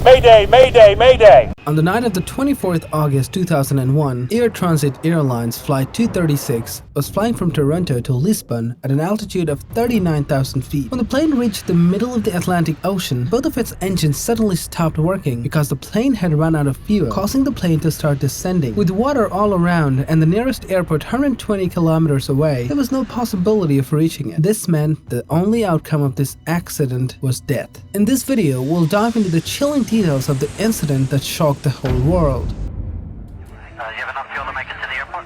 Mayday, mayday, mayday! On the night of the 24th August 2001, Air Transit Airlines Flight 236 was flying from Toronto to Lisbon at an altitude of 39,000 feet. When the plane reached the middle of the Atlantic Ocean, both of its engines suddenly stopped working because the plane had run out of fuel, causing the plane to start descending. With water all around and the nearest airport 120 kilometers away, there was no possibility of reaching it. This meant the only outcome of this accident was death. In this video, we'll dive into the chilling details of the incident that shocked the whole world. You have enough fuel to make it to the airport?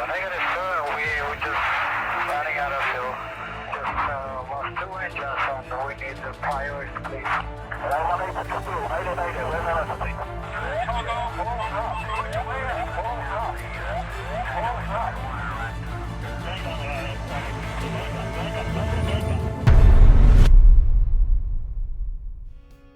Negative, sir. We're just running out of fuel. Just lost 2 engines and we need the priority, please.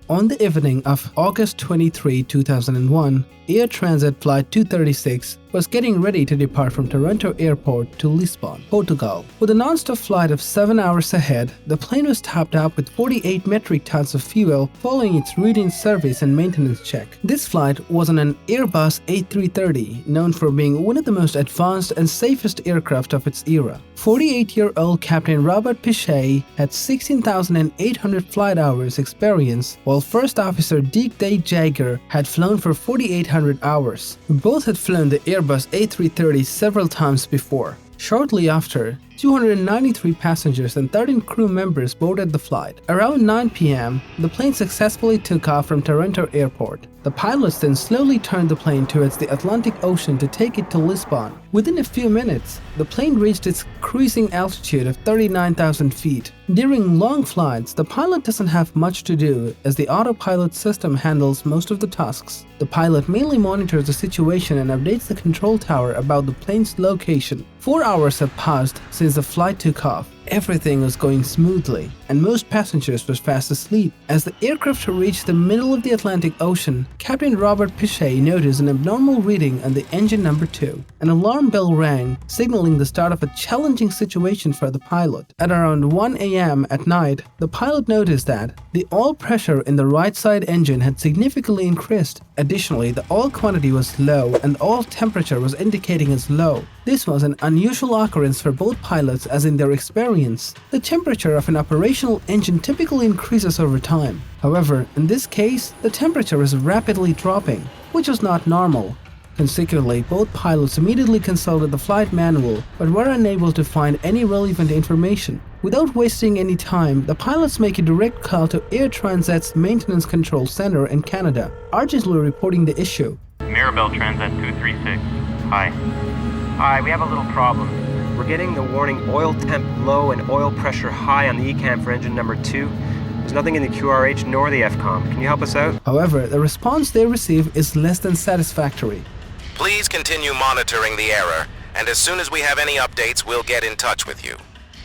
On the evening of August 23, 2001, Air Transit Flight 236 was getting ready to depart from Toronto Airport to Lisbon, Portugal. With a non-stop flight of 7 hours ahead, the plane was topped up with 48 metric tons of fuel following its routine service and maintenance check. This flight was on an Airbus A330, known for being one of the most advanced and safest aircraft of its era. 48-year-old Captain Robert Pichet had 16,800 flight hours experience, while First Officer Dick Day Jager had flown for 4,800 hours. Both had flown the Airbus A330 several times before. Shortly after, 293 passengers and 13 crew members boarded the flight. Around 9 p.m., the plane successfully took off from Toronto Airport. The pilots then slowly turned the plane towards the Atlantic Ocean to take it to Lisbon. Within a few minutes, the plane reached its cruising altitude of 39,000 feet. During long flights, the pilot doesn't have much to do as the autopilot system handles most of the tasks. The pilot mainly monitors the situation and updates the control tower about the plane's location. 4 hours have passed since the flight took off. Everything was going smoothly, and most passengers were fast asleep. As the aircraft reached the middle of the Atlantic Ocean, Captain Robert Pichet noticed an abnormal reading on the engine number 2. An alarm bell rang, signaling the start of a challenging situation for the pilot. At around 1 a.m. at night, the pilot noticed that the oil pressure in the right side engine had significantly increased. Additionally, the oil quantity was low and the oil temperature was indicating as low. This was an unusual occurrence for both pilots as in their experience. The temperature of an operational engine typically increases over time. However, in this case, the temperature is rapidly dropping, which was not normal. Consequently, both pilots immediately consulted the flight manual but were unable to find any relevant information. Without wasting any time, the pilots make a direct call to Air Transit's Maintenance Control Center in Canada, urgently reporting the issue. Mirabel Transat 236. Hi. Hi, we have a little problem. We're getting the warning oil temp low and oil pressure high on the ECAM for engine number 2. There's nothing in the QRH nor the FCOM. Can you help us out? However, the response they receive is less than satisfactory. Please continue monitoring the error, and as soon as we have any updates, we'll get in touch with you.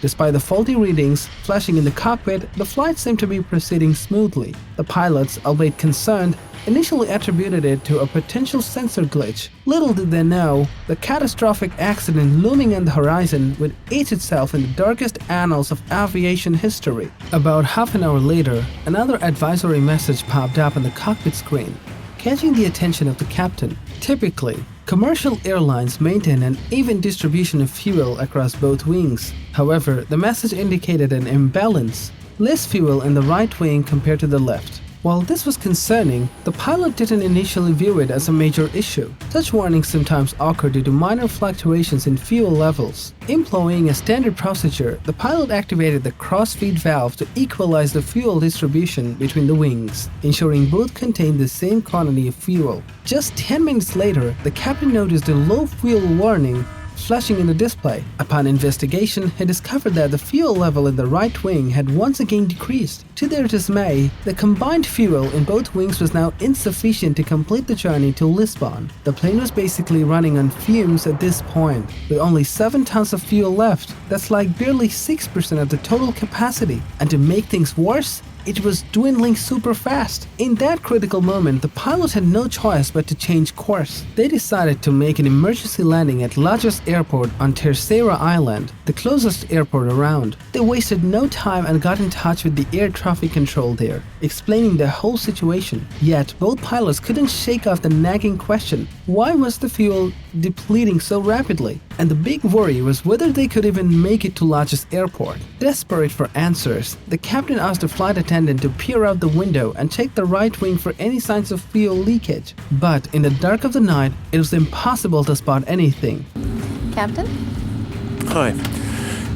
Despite the faulty readings flashing in the cockpit, the flight seemed to be proceeding smoothly. The pilots, albeit concerned, initially attributed it to a potential sensor glitch. Little did they know, the catastrophic accident looming on the horizon would age itself in the darkest annals of aviation history. About half an hour later, another advisory message popped up on the cockpit screen, catching the attention of the captain. Typically, commercial airlines maintain an even distribution of fuel across both wings. However, the message indicated an imbalance, less fuel in the right wing compared to the left. While this was concerning, the pilot didn't initially view it as a major issue. Such warnings sometimes occur due to minor fluctuations in fuel levels. Employing a standard procedure, the pilot activated the cross-feed valve to equalize the fuel distribution between the wings, ensuring both contained the same quantity of fuel. Just 10 minutes later, the captain noticed a low fuel warning flashing in the display. Upon investigation, he discovered that the fuel level in the right wing had once again decreased. To their dismay, the combined fuel in both wings was now insufficient to complete the journey to Lisbon. The plane was basically running on fumes at this point, with only 7 tons of fuel left. That's like barely 6% of the total capacity. And to make things worse, it was dwindling super fast. In that critical moment, the pilots had no choice but to change course. They decided to make an emergency landing at Lajes Airport on Terceira Island, the closest airport around. They wasted no time and got in touch with the air traffic control there, explaining the whole situation. Yet, both pilots couldn't shake off the nagging question, why was the fuel depleting so rapidly? And the big worry was whether they could even make it to Lajes Airport. Desperate for answers, the captain asked the flight attendant to peer out the window and check the right wing for any signs of fuel leakage. But in the dark of the night, it was impossible to spot anything. Captain? Hi.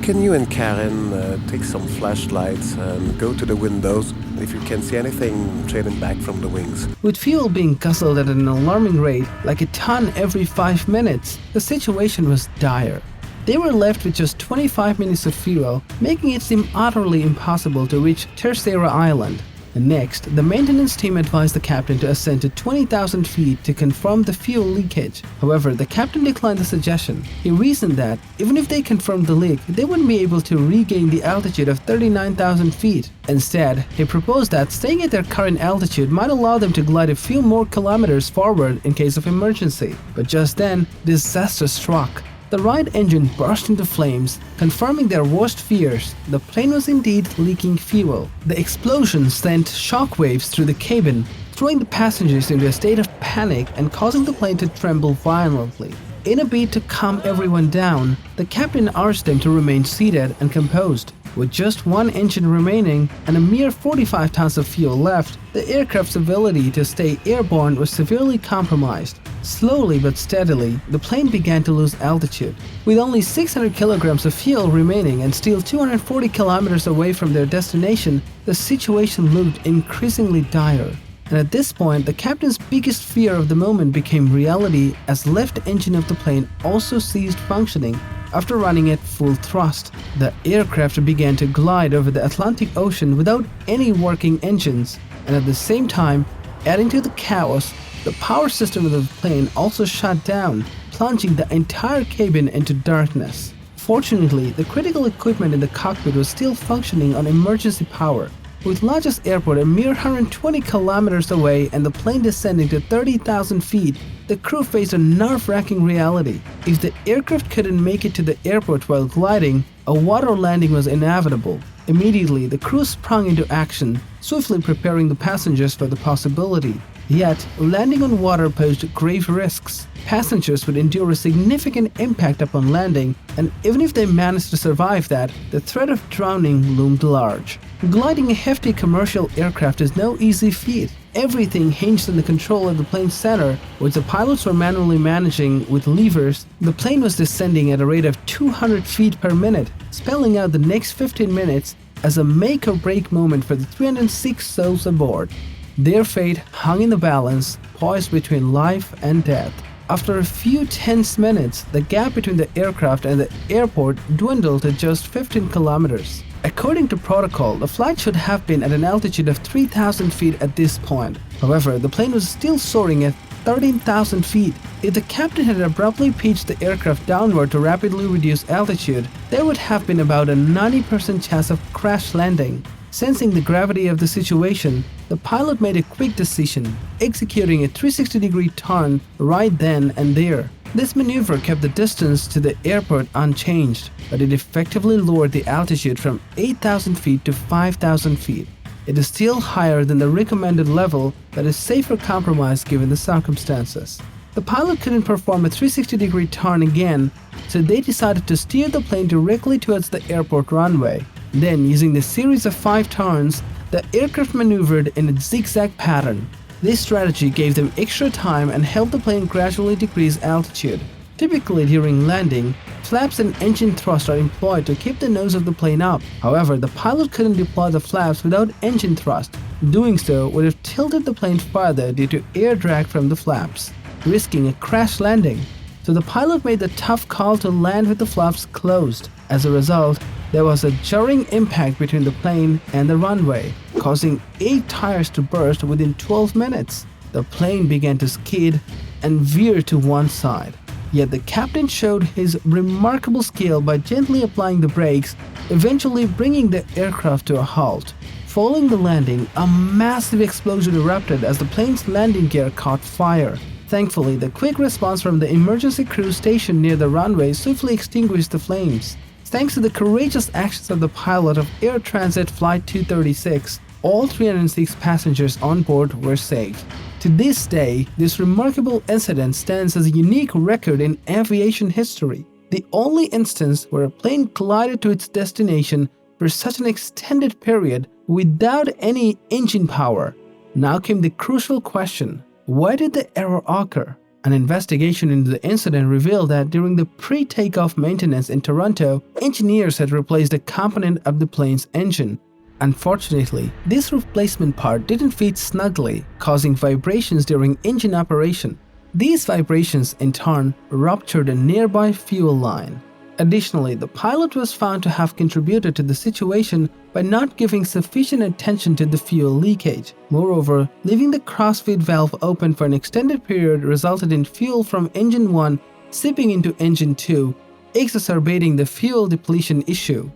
Can you and Karen take some flashlights and go to the windows if you can see anything trailing back from the wings? With fuel being guzzled at an alarming rate, like a ton every 5 minutes, the situation was dire. They were left with just 25 minutes of fuel, making it seem utterly impossible to reach Terceira Island. Next, the maintenance team advised the captain to ascend to 20,000 feet to confirm the fuel leakage. However, the captain declined the suggestion. He reasoned that, even if they confirmed the leak, they wouldn't be able to regain the altitude of 39,000 feet. Instead, he proposed that staying at their current altitude might allow them to glide a few more kilometers forward in case of emergency. But just then, disaster struck. The right engine burst into flames, confirming their worst fears. The plane was indeed leaking fuel. The explosion sent shockwaves through the cabin, throwing the passengers into a state of panic and causing the plane to tremble violently. In a bid to calm everyone down, the captain urged them to remain seated and composed. With just one engine remaining and a mere 45 tons of fuel left, the aircraft's ability to stay airborne was severely compromised. Slowly but steadily, the plane began to lose altitude. With only 600 kilograms of fuel remaining and still 240 kilometers away from their destination, the situation looked increasingly dire. And at this point, the captain's biggest fear of the moment became reality as left engine of the plane also ceased functioning. After running at full thrust, the aircraft began to glide over the Atlantic Ocean without any working engines, and at the same time, adding to the chaos, the power system of the plane also shut down, plunging the entire cabin into darkness. Fortunately, the critical equipment in the cockpit was still functioning on emergency power. With Lajes Airport a mere 120 kilometers away and the plane descending to 30,000 feet, the crew faced a nerve-wracking reality. If the aircraft couldn't make it to the airport while gliding, a water landing was inevitable. Immediately, the crew sprung into action, swiftly preparing the passengers for the possibility. Yet, landing on water posed grave risks. Passengers would endure a significant impact upon landing, and even if they managed to survive that, the threat of drowning loomed large. Gliding a hefty commercial aircraft is no easy feat. Everything hinged on the control of the plane's center, which the pilots were manually managing with levers. The plane was descending at a rate of 200 feet per minute, spelling out the next 15 minutes as a make-or-break moment for the 306 souls aboard. Their fate hung in the balance, poised between life and death. After a few tense minutes, the gap between the aircraft and the airport dwindled to just 15 kilometers. According to protocol, the flight should have been at an altitude of 3,000 feet at this point. However, the plane was still soaring at 13,000 feet. If the captain had abruptly pitched the aircraft downward to rapidly reduce altitude, there would have been about a 90% chance of crash landing. Sensing the gravity of the situation, the pilot made a quick decision, executing a 360-degree turn right then and there. This maneuver kept the distance to the airport unchanged, but it effectively lowered the altitude from 8,000 feet to 5,000 feet. It is still higher than the recommended level, but is safer compromise given the circumstances. The pilot couldn't perform a 360-degree turn again, so they decided to steer the plane directly towards the airport runway. Then, using the series of 5 turns, the aircraft maneuvered in a zigzag pattern. This strategy gave them extra time and helped the plane gradually decrease altitude. Typically during landing, flaps and engine thrust are employed to keep the nose of the plane up. However, the pilot couldn't deploy the flaps without engine thrust. Doing so would have tilted the plane further due to air drag from the flaps, risking a crash landing. So the pilot made the tough call to land with the flaps closed. As a result, there was a jarring impact between the plane and the runway, causing 8 tires to burst within 12 minutes. The plane began to skid and veer to one side. Yet the captain showed his remarkable skill by gently applying the brakes, eventually bringing the aircraft to a halt. following the landing, a massive explosion erupted as the plane's landing gear caught fire. Thankfully, the quick response from the emergency crew stationed near the runway swiftly extinguished the flames. Thanks to the courageous actions of the pilot of Air Transit Flight 236, all 306 passengers on board were safe. To this day, this remarkable incident stands as a unique record in aviation history, the only instance where a plane collided to its destination for such an extended period without any engine power. Now came the crucial question: why did the error occur? An investigation into the incident revealed that during the pre-takeoff maintenance in Toronto, engineers had replaced a component of the plane's engine. Unfortunately, this replacement part didn't fit snugly, causing vibrations during engine operation. These vibrations, in turn, ruptured a nearby fuel line. Additionally, the pilot was found to have contributed to the situation by not giving sufficient attention to the fuel leakage. Moreover, leaving the crossfeed valve open for an extended period resulted in fuel from engine 1 seeping into engine 2, exacerbating the fuel depletion issue.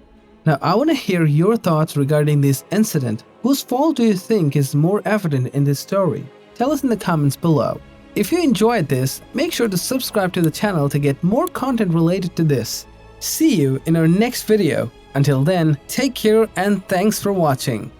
Now, I want to hear your thoughts regarding this incident. Whose fault do you think is more evident in this story? Tell us in the comments below. If you enjoyed this, make sure to subscribe to the channel to get more content related to this. See you in our next video. Until then, take care and thanks for watching.